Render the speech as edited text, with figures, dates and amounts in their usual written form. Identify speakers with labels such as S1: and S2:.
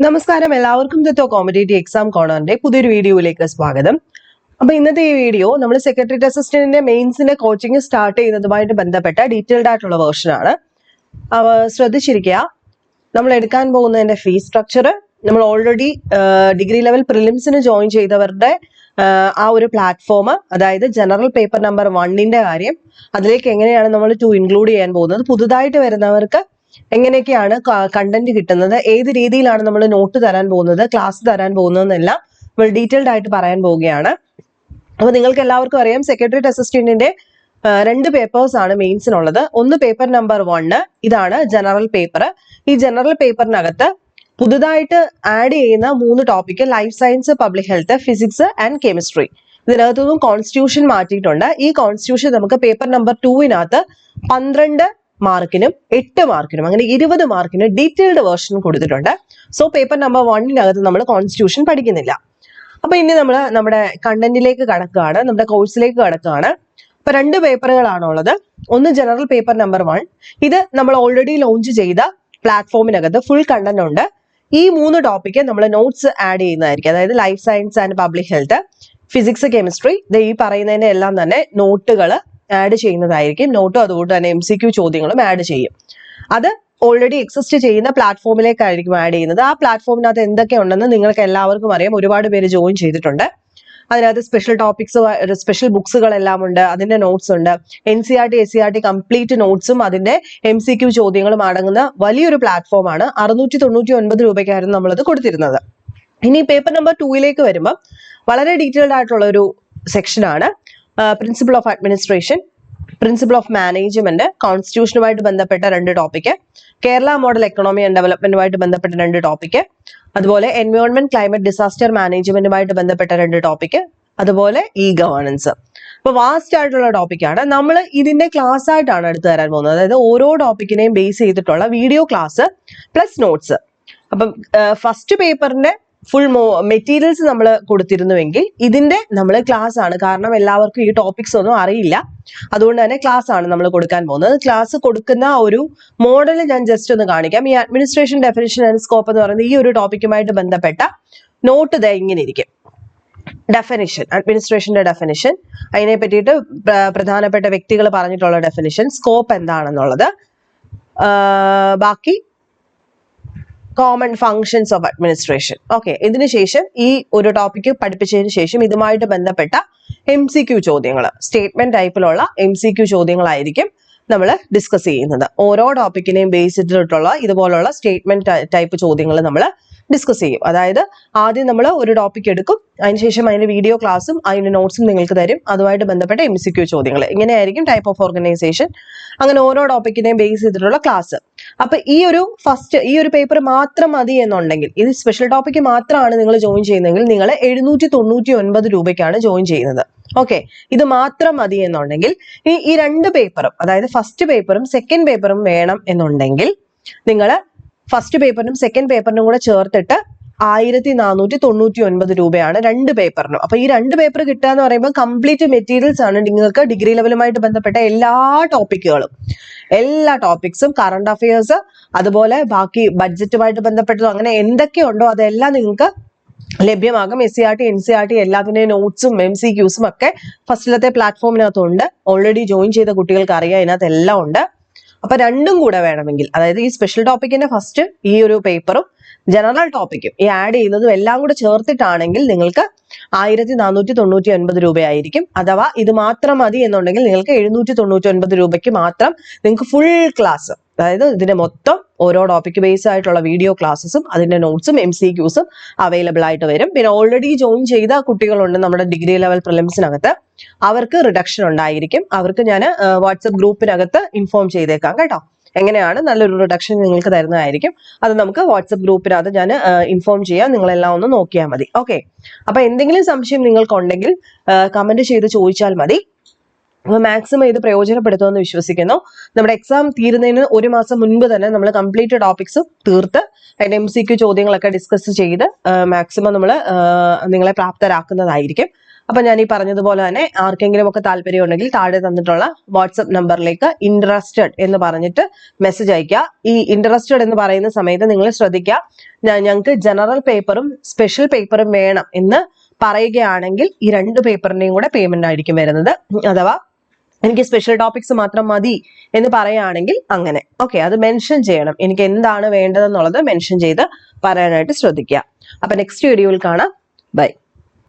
S1: നമസ്കാരം, എല്ലാവർക്കും ദത്തോ competitive exam കോർണറിന്റെ പുതിയൊരു വീഡിയോയിലേക്ക് സ്വാഗതം. അപ്പൊ ഇന്നത്തെ ഈ വീഡിയോ നമ്മൾ സെക്രട്ടേറിയറ്റ് അസിസ്റ്റന്റിന്റെ മെയിൻസിന്റെ കോച്ചിങ് സ്റ്റാർട്ട് ചെയ്യുന്നതുമായിട്ട് ബന്ധപ്പെട്ട ഡീറ്റെയിൽഡ് ആയിട്ടുള്ള വേർഷൻ ആണ്. ശ്രദ്ധിച്ചിരിക്കുക, നമ്മൾ എടുക്കാൻ പോകുന്നതിന്റെ ഫീസ് സ്ട്രക്ചർ, നമ്മൾ ഓൾറെഡി ഡിഗ്രി ലെവൽ പ്രിലിംസിന് ജോയിൻ ചെയ്തവരുടെ ആ ഒരു പ്ലാറ്റ്ഫോം, അതായത് ജനറൽ പേപ്പർ നമ്പർ 1ന്റെ കാര്യം, അതിലേക്ക് എങ്ങനെയാണ് നമ്മൾ 2 ഇൻക്ലൂഡ് ചെയ്യാൻ പോകുന്നത്, പുതുതായിട്ട് വരുന്നവർക്ക് എങ്ങനെയൊക്കെയാണ് കണ്ടന്റ് കിട്ടുന്നത്, ഏത് രീതിയിലാണ് നമ്മൾ നോട്ട് തരാൻ പോകുന്നത്, ക്ലാസ് തരാൻ പോകുന്നതെന്നെല്ലാം നമ്മൾ ഡീറ്റെയിൽഡ് ആയിട്ട് പറയാൻ പോവുകയാണ്. അപ്പൊ നിങ്ങൾക്ക് എല്ലാവർക്കും അറിയാം, സെക്രട്ടേറിയറ്റ് അസിസ്റ്റന്റിന്റെ 2 പേപ്പേഴ്സ് ആണ് മെയിൻസിനുള്ളത്. ഒന്ന് പേപ്പർ നമ്പർ 1, ഇതാണ് ജനറൽ പേപ്പർ. ഈ ജനറൽ പേപ്പറിനകത്ത് പുതുതായിട്ട് ആഡ് ചെയ്യുന്ന 3 topic life science, public health, physics and chemistry. ഇതിനകത്തൊന്നും കോൺസ്റ്റിറ്റ്യൂഷൻ മാറ്റിയിട്ടുണ്ട്. ഈ കോൺസ്റ്റിറ്റ്യൂഷൻ നമുക്ക് പേപ്പർ നമ്പർ 2വിനകത്ത് 12 മാർക്കിനും 8 മാർക്കിനും അങ്ങനെ 20 മാർക്കിന് ഡീറ്റെയിൽഡ് വേർഷൻ കൊടുത്തിട്ടുണ്ട്. സോ പേപ്പർ നമ്പർ 1നകത്ത് നമ്മൾ കോൺസ്റ്റിറ്റ്യൂഷൻ പഠിക്കുന്നില്ല. അപ്പൊ ഇനി നമ്മൾ നമ്മുടെ കണ്ടന്റിലേക്ക് കടക്കുകയാണ്, നമ്മുടെ കോഴ്സിലേക്ക് കടക്കുകയാണ്. അപ്പൊ 2 പേപ്പറുകളാണുള്ളത്. ഒന്ന് ജനറൽ പേപ്പർ നമ്പർ 1, ഇത് നമ്മൾ ഓൾറെഡി ലോഞ്ച് ചെയ്ത പ്ലാറ്റ്ഫോമിനകത്ത് ഫുൾ കണ്ടന്റ് ഉണ്ട്. ഈ 3 ടോപ്പിക്ക് നമ്മൾ നോട്ട്സ് ആഡ് ചെയ്യുന്നതായിരിക്കും. അതായത് life science and public health, physics, chemistry, ഈ പറയുന്നതിന്റെ എല്ലാം തന്നെ നോട്ടുകൾ ആഡ് ചെയ്യുന്നതായിരിക്കും. നോട്ടും അതുകൊണ്ട് തന്നെ MCQ ചോദ്യങ്ങളും ആഡ് ചെയ്യും. അത് ഓൾറെഡി എക്സിസ്റ്റ് ചെയ്യുന്ന പ്ലാറ്റ്ഫോമിലേക്കായിരിക്കും ആഡ് ചെയ്യുന്നത്. ആ പ്ലാറ്റ്ഫോമിനകത്ത് എന്തൊക്കെ ഉണ്ടെന്ന് നിങ്ങൾക്ക് എല്ലാവർക്കും അറിയാം. ഒരുപാട് പേര് ജോയിൻ ചെയ്തിട്ടുണ്ട്. അതിനകത്ത് സ്പെഷ്യൽ ടോപ്പിക്സ്, സ്പെഷ്യൽ ബുക്സുകളെല്ലാം ഉണ്ട്. അതിന്റെ നോട്ട്സ് ഉണ്ട്. NCERT SCERT കംപ്ലീറ്റ് നോട്ട്സും അതിന്റെ MCQ ചോദ്യങ്ങളും അടങ്ങുന്ന വലിയൊരു പ്ലാറ്റ്ഫോമാണ്. 699 രൂപയ്ക്കായിരുന്നു നമ്മളത് കൊടുത്തിരുന്നത്. ഇനി പേപ്പർ നമ്പർ 2ലേക്ക് വരുമ്പോൾ വളരെ ഡീറ്റെയിൽഡ് ആയിട്ടുള്ള ഒരു സെക്ഷനാണ്. Principle of administration, principle of management, കോൺസ്റ്റിറ്റ്യൂഷനുമായിട്ട് ബന്ധപ്പെട്ട 2 topic, Kerala model economy and ഡെവലപ്മെന്റുമായിട്ട് ബന്ധപ്പെട്ട 2 ടോപ്പിക്ക്, അതുപോലെ എൻവയോൺമെന്റ്, ക്ലൈമറ്റ്, ഡിസാസ്റ്റർ മാനേജ്മെന്റുമായിട്ട് ബന്ധപ്പെട്ട 2 ടോപ്പിക്ക്, അതുപോലെ ഗവേണൻസ്. അപ്പൊ വാസ്റ്റ് ആയിട്ടുള്ള ടോപ്പിക്കാണ്. നമ്മൾ ഇതിന്റെ ക്ലാസ് ആയിട്ടാണ് എടുത്തു തരാൻ പോകുന്നത്. അതായത് ഓരോ ടോപ്പിക്കിനെയും ബേസ് ചെയ്തിട്ടുള്ള വീഡിയോ ക്ലാസ് പ്ലസ് നോട്ട്സ്. അപ്പം ഫസ്റ്റ് പേപ്പറിന്റെ ഫുൾ മെറ്റീരിയൽസ് നമ്മൾ കൊടുത്തിരുന്നുവെങ്കിൽ ഇതിന്റെ നമ്മൾ ക്ലാസ് ആണ്. കാരണം എല്ലാവർക്കും ഈ ടോപ്പിക്സ് ഒന്നും അറിയില്ല. അതുകൊണ്ട് തന്നെ ക്ലാസ് ആണ് നമ്മൾ കൊടുക്കാൻ പോകുന്നത്. ക്ലാസ് കൊടുക്കുന്ന ഒരു മോഡൽ ഞാൻ ജസ്റ്റ് ഒന്ന് കാണിക്കാം. ഈ അഡ്മിനിസ്ട്രേഷൻ ഡെഫിനിഷൻ ആൻഡ് സ്കോപ്പ് എന്ന് പറയുന്നത് ഈ ഒരു ടോപ്പിക്കുമായിട്ട് ബന്ധപ്പെട്ട നോട്ട് ഇങ്ങനെ ഇരിക്കും. ഡെഫിനിഷൻ, അഡ്മിനിസ്ട്രേഷന്റെ ഡെഫിനിഷൻ, അതിനെ പറ്റിയിട്ട് പ്രധാനപ്പെട്ട വ്യക്തികൾ പറഞ്ഞിട്ടുള്ള ഡെഫിനിഷൻ, സ്കോപ്പ് എന്താണെന്നുള്ളത്, ബാക്കി common functions of administration. Okay, ഇതിനു ശേഷം ഈ ഒരു ടോപ്പിക്ക് പഠിപ്പിച്ചതിന് ശേഷം ഇതുമായിട്ട് ബന്ധപ്പെട്ട MCQ ചോദ്യങ്ങൾ, സ്റ്റേറ്റ്മെന്റ് ടൈപ്പിലുള്ള MCQ ചോദ്യങ്ങളായിരിക്കും നമ്മൾ ഡിസ്കസ് ചെയ്യുന്നത്. ഓരോ ടോപ്പിക്കിനെയും ബേസ് ചെയ്തിട്ടുള്ള ഇതുപോലുള്ള സ്റ്റേറ്റ്മെന്റ് ടൈപ്പ് ചോദ്യങ്ങൾ നമ്മൾ ഡിസ്കസ് ചെയ്യും. അതായത് ആദ്യം നമ്മൾ ഒരു ടോപ്പിക് എടുക്കും, അതിനുശേഷം അതിന്റെ വീഡിയോ ക്ലാസ്സും അതിന്റെ നോട്ട്സും നിങ്ങൾക്ക് തരും. അതുമായിട്ട് ബന്ധപ്പെട്ട MCQ ചോദ്യങ്ങൾ, ഇങ്ങനെയായിരിക്കും ടൈപ്പ് ഓഫ് ഓർഗനൈസേഷൻ. അങ്ങനെ ഓരോ ടോപ്പിക്കിനെയും ബേസ് ചെയ്തിട്ടുള്ള ക്ലാസ്. അപ്പൊ ഈ ഒരു പേപ്പർ മാത്രം മതി എന്നുണ്ടെങ്കിൽ, ഇത് സ്പെഷ്യൽ ടോപ്പിക്ക് മാത്രമാണ് നിങ്ങൾ ജോയിൻ ചെയ്യുന്നതെങ്കിൽ നിങ്ങൾ 799 രൂപയ്ക്കാണ് ജോയിൻ ചെയ്യുന്നത്. ഓക്കെ, ഇത് മാത്രം മതി എന്നുണ്ടെങ്കിൽ ഈ 2 പേപ്പറും, അതായത് ഫസ്റ്റ് പേപ്പറും സെക്കൻഡ് പേപ്പറും വേണം എന്നുണ്ടെങ്കിൽ നിങ്ങൾ ഫസ്റ്റ് പേപ്പറിനും സെക്കൻഡ് പേപ്പറിനും കൂടെ ചേർത്തിട്ട് 1499 രൂപയാണ് 2 പേപ്പറിനും. അപ്പൊ ഈ 2 പേപ്പർ കിട്ടുക എന്ന് പറയുമ്പോൾ കംപ്ലീറ്റ് മെറ്റീരിയൽസ് ആണ്. നിങ്ങൾക്ക് ഡിഗ്രി ലെവലുമായിട്ട് ബന്ധപ്പെട്ട എല്ലാ ടോപ്പിക്സും, കറണ്ട് അഫയേഴ്സ്, അതുപോലെ ബാക്കി ബഡ്ജറ്റുമായിട്ട് ബന്ധപ്പെട്ടതും അങ്ങനെ എന്തൊക്കെയുണ്ടോ അതെല്ലാം നിങ്ങൾക്ക് ലഭ്യമാകും. SCERT NCERT എല്ലാത്തിന്റെയും നോട്ട്സും MCQസും ഒക്കെ ഫസ്റ്റിലത്തെ പ്ലാറ്റ്ഫോമിനകത്തുണ്ട്. ഓൾറെഡി ജോയിൻ ചെയ്ത കുട്ടികൾക്ക് അറിയാം, ഇതിനകത്ത് എല്ലാം ഉണ്ട്. അപ്പൊ 2ഉം കൂടെ വേണമെങ്കിൽ, അതായത് ഈ സ്പെഷ്യൽ ടോപ്പിക്കിന്റെ ഫസ്റ്റ് ഈ ഒരു പേപ്പറും ജനറൽ ടോപ്പിക്കും ഈ ആഡ് ചെയ്യുന്നതും എല്ലാം കൂടെ ചേർത്തിട്ടാണെങ്കിൽ നിങ്ങൾക്ക് 1499 രൂപയായിരിക്കും. അഥവാ ഇത് മാത്രം മതി എന്നുണ്ടെങ്കിൽ നിങ്ങൾക്ക് 799 രൂപയ്ക്ക് മാത്രം നിങ്ങൾക്ക് ഫുൾ ക്ലാസ്, അതായത് ഇതിന്റെ മൊത്തം ഓരോ ടോപ്പിക് ബേസ് ആയിട്ടുള്ള വീഡിയോ ക്ലാസ്സും അതിന്റെ നോട്ട്സും MCQസും അവൈലബിൾ ആയിട്ട് വരും. പിന്നെ ഓൾറെഡി ജോയിൻ ചെയ്ത കുട്ടികളുണ്ട് നമ്മുടെ ഡിഗ്രി ലെവൽ പ്രിലിംസിനകത്ത്, അവർക്ക് റിഡക്ഷൻ ഉണ്ടായിരിക്കും. അവർക്ക് ഞാൻ വാട്സപ്പ് ഗ്രൂപ്പിനകത്ത് ഇൻഫോം ചെയ്തേക്കാം കേട്ടോ. എങ്ങനെയാണ് നല്ലൊരു റിഡക്ഷൻ നിങ്ങൾക്ക് തരുന്നതായിരിക്കും. അത് നമുക്ക് വാട്സപ്പ് ഗ്രൂപ്പിനകത്ത് ഞാൻ ഇൻഫോം ചെയ്യാം. നിങ്ങളെല്ലാം ഒന്ന് നോക്കിയാൽ മതി. ഓക്കെ, അപ്പൊ എന്തെങ്കിലും സംശയം നിങ്ങൾക്കുണ്ടെങ്കിൽ കമന്റ് ചെയ്ത് ചോദിച്ചാൽ മതി. അപ്പൊ മാക്സിമം ഇത് പ്രയോജനപ്പെടുത്തുമെന്ന് വിശ്വസിക്കുന്നു. നമ്മുടെ എക്സാം തീരുന്നതിന് 1 മാസം മുൻപ് തന്നെ നമ്മൾ കംപ്ലീറ്റ് ടോപ്പിക്സ് തീർത്ത് അതിന്റെ MCQ ചോദ്യങ്ങളൊക്കെ ഡിസ്കസ് ചെയ്ത് മാക്സിമം നമ്മൾ നിങ്ങളെ പ്രാപ്തരാക്കുന്നതായിരിക്കും. അപ്പൊ ഞാൻ ഈ പറഞ്ഞതുപോലെ തന്നെ ആർക്കെങ്കിലും ഒക്കെ താല്പര്യം ഉണ്ടെങ്കിൽ താഴെ തന്നിട്ടുള്ള വാട്സപ്പ് നമ്പറിലേക്ക് ഇൻട്രസ്റ്റഡ് എന്ന് പറഞ്ഞിട്ട് മെസ്സേജ് അയക്കുക. ഈ ഇൻട്രസ്റ്റഡ് എന്ന് പറയുന്ന സമയത്ത് നിങ്ങൾ ശ്രദ്ധിക്കുക, ഞങ്ങൾക്ക് ജനറൽ പേപ്പറും സ്പെഷ്യൽ പേപ്പറും വേണം എന്ന് പറയുകയാണെങ്കിൽ ഈ 2 പേപ്പറിന്റെയും കൂടെ പേയ്മെന്റ് ആയിരിക്കും വരുന്നത്. അഥവാ എനിക്ക് സ്പെഷ്യൽ ടോപ്പിക്സ് മാത്രം മതി എന്ന് പറയുകയാണെങ്കിൽ അങ്ങനെ. ഓക്കെ, അത് മെൻഷൻ ചെയ്യണം. എനിക്ക് എന്താണ് വേണ്ടതെന്നുള്ളത് മെൻഷൻ ചെയ്ത് പറയാനായിട്ട് ശ്രദ്ധിക്കുക. അപ്പൊ നെക്സ്റ്റ് വീഡിയോയിൽ കാണാം. ബൈ.